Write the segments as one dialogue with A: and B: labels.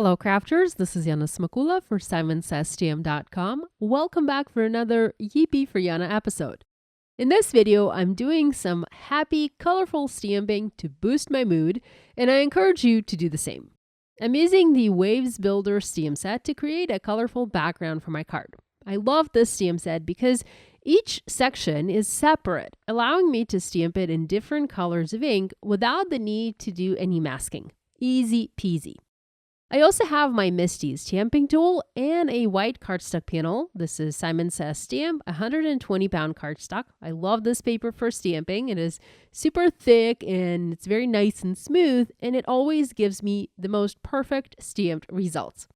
A: Hello crafters, this is Yana Smakula for SimonsSTM.com. Welcome back for another Yippee for Yana episode. In this video, I'm doing some happy, colorful stamping to boost my mood, and I encourage you to do the same. I'm using the Waves Builder stamp set to create a colorful background for my card. I love this stamp set because each section is separate, allowing me to stamp it in different colors of ink without the need to do any masking. Easy peasy. I also have my MISTI stamping tool and a white cardstock panel. This is Simon Says Stamp, 120-pound cardstock. I love this paper for stamping. It is super thick and it's very nice and smooth, and it always gives me the most perfect stamped results.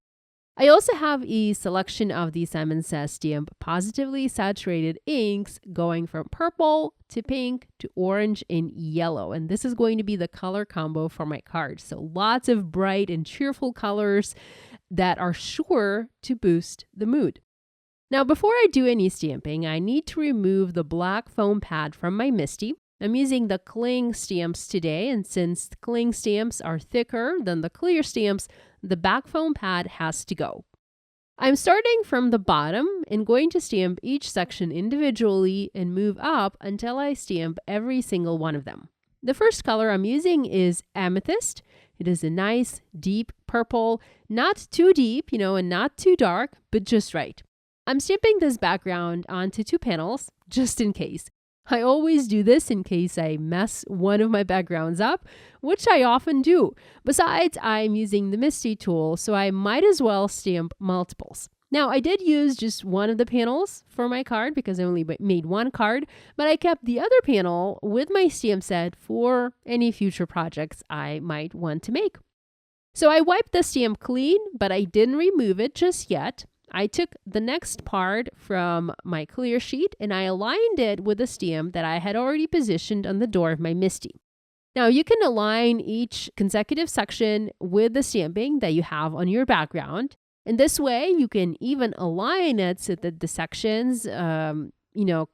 A: I also have a selection of the Simon Says Stamp Positively saturated inks going from purple to pink to orange and yellow. And this is going to be the color combo for my card. So lots of bright and cheerful colors that are sure to boost the mood. Now, before I do any stamping, I need to remove the black foam pad from my MISTI. I'm using the cling stamps today, and since the cling stamps are thicker than the clear stamps, the back foam pad has to go. I'm starting from the bottom and going to stamp each section individually and move up until I stamp every single one of them. The first color I'm using is Amethyst. It is a nice, deep purple, not too deep, and not too dark, but just right. I'm stamping this background onto 2 panels, just in case. I always do this in case I mess one of my backgrounds up, which I often do. Besides, I'm using the MISTI tool, so I might as well stamp multiples. Now, I did use just one of the panels for my card because I only made one card, but I kept the other panel with my stamp set for any future projects I might want to make. So I wiped the stamp clean, but I didn't remove it just yet. I took the next part from my clear sheet and I aligned it with a stamp that I had already positioned on the door of my MISTI. Now you can align each consecutive section with the stamping that you have on your background. And this way you can even align it so that the sections,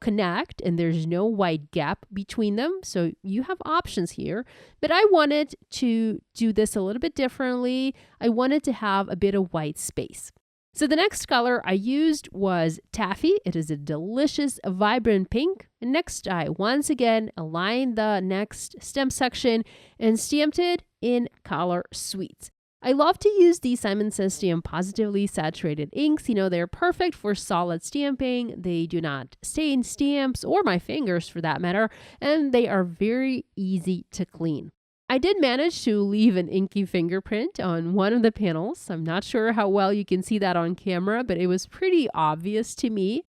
A: connect and there's no wide gap between them. So you have options here, but I wanted to do this a little bit differently. I wanted to have a bit of white space. So the next color I used was TAFFY. It is a delicious, vibrant pink. And next, I once again aligned the next stem section and stamped it in color Sweets. I love to use the Simon Says Stamp Positively saturated inks. They're perfect for solid stamping. They do not stain stamps or my fingers for that matter, and they are very easy to clean. I did manage to leave an inky fingerprint on one of the panels. I'm not sure how well you can see that on camera, but it was pretty obvious to me.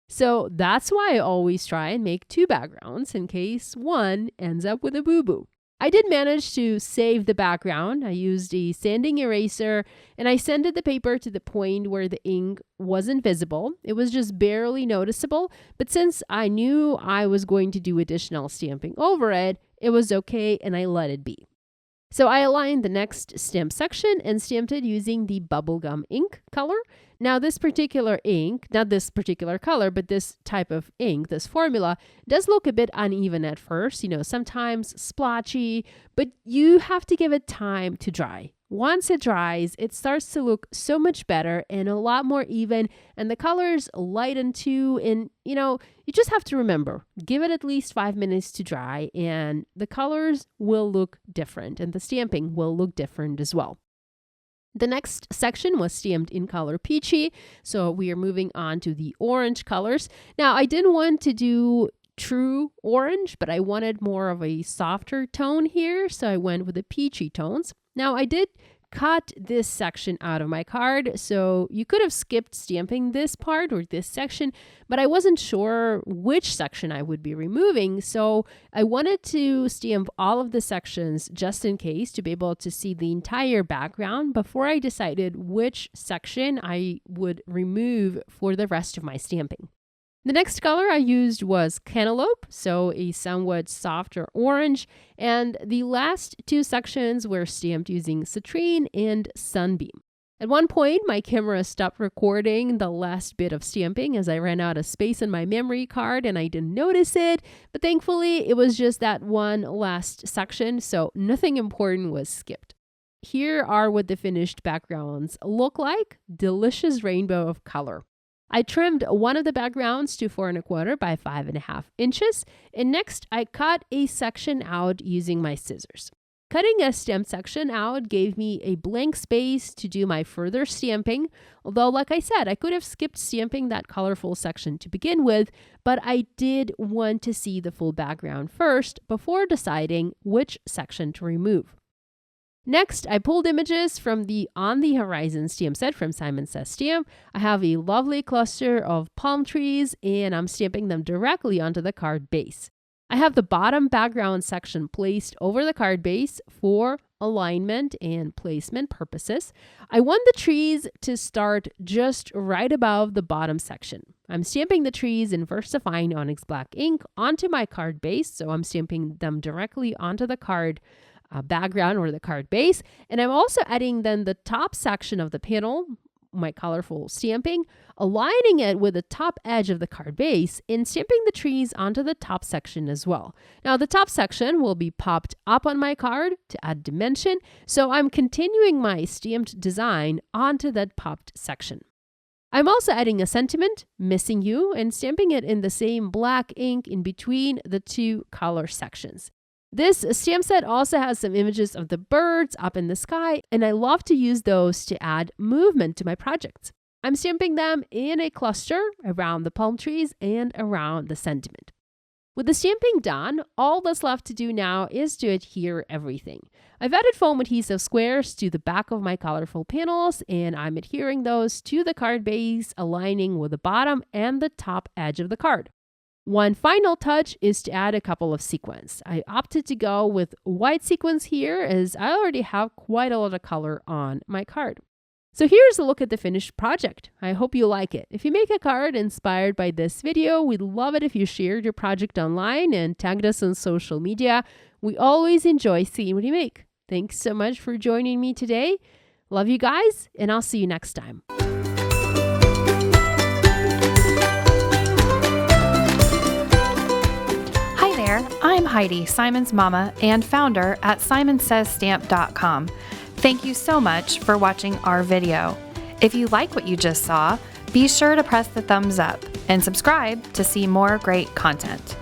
A: So that's why I always try and make 2 backgrounds in case one ends up with a boo-boo. I did manage to save the background. I used a sanding eraser and I sanded the paper to the point where the ink wasn't visible. It was just barely noticeable, but since I knew I was going to do additional stamping over it, it was okay and I let it be. So I aligned the next stamp section and stamped it using the bubblegum ink color. Now this particular ink, not this particular color, but this type of ink, this formula, does look a bit uneven at first, sometimes splotchy, but you have to give it time to dry. Once it dries, it starts to look so much better and a lot more even, and the colors lighten too. And you just have to remember, give it at least 5 minutes to dry and the colors will look different and the stamping will look different as well. The next section was stamped in color Peachy, so we are moving on to the orange colors. Now, I didn't want to do true orange, but I wanted more of a softer tone here, so I went with the peachy tones. Now, I did cut this section out of my card, so you could have skipped stamping this part or this section, but I wasn't sure which section I would be removing, so I wanted to stamp all of the sections just in case to be able to see the entire background before I decided which section I would remove for the rest of my stamping. The next color I used was Cantaloupe, so a somewhat softer orange, and the last 2 sections were stamped using Citrine and Sunbeam. At one point, my camera stopped recording the last bit of stamping as I ran out of space in my memory card and I didn't notice it, but thankfully it was just that one last section, so nothing important was skipped. Here are what the finished backgrounds look like. Delicious rainbow of color. I trimmed one of the backgrounds to 4¼ by 5½ inches. And next I cut a section out using my scissors. Cutting a stem section out gave me a blank space to do my further stamping. Although, like I said, I could have skipped stamping that colorful section to begin with, but I did want to see the full background first before deciding which section to remove. Next, I pulled images from the On the Horizon stamp set from Simon Says Stamp. I have a lovely cluster of palm trees and I'm stamping them directly onto the card base. I have the bottom background section placed over the card base for alignment and placement purposes. I want the trees to start just right above the bottom section. I'm stamping the trees in VersaFine ONYX black ink onto my card base, so I'm stamping them directly onto the card background or the card base. And I'm also adding then the top section of the panel, my colorful stamping, aligning it with the top edge of the card base and stamping the trees onto the top section as well. Now the top section will be popped up on my card to add dimension, so I'm continuing my stamped design onto that popped section. I'm also adding a sentiment, Missing You, and stamping it in the same black ink in between the two color sections. This stamp set also has some images of the birds up in the sky, and I love to use those to add movement to my projects. I'm stamping them in a cluster around the palm trees and around the sentiment. With the stamping done, all that's left to do now is to adhere everything. I've added foam adhesive squares to the back of my colorful panels, and I'm adhering those to the card base, aligning with the bottom and the top edge of the card. One final touch is to add a couple of sequins. I opted to go with white sequins here as I already have quite a lot of color on my card. So here's a look at the finished project. I hope you like it. If you make a card inspired by this video, we'd love it if you shared your project online and tagged us on social media. We always enjoy seeing what you make. Thanks so much for joining me today. Love you guys, and I'll see you next time.
B: I'm Heidi, Simon's mama and founder at simonsaysstamp.com. Thank you so much for watching our video. If you like what you just saw, be sure to press the thumbs up and subscribe to see more great content.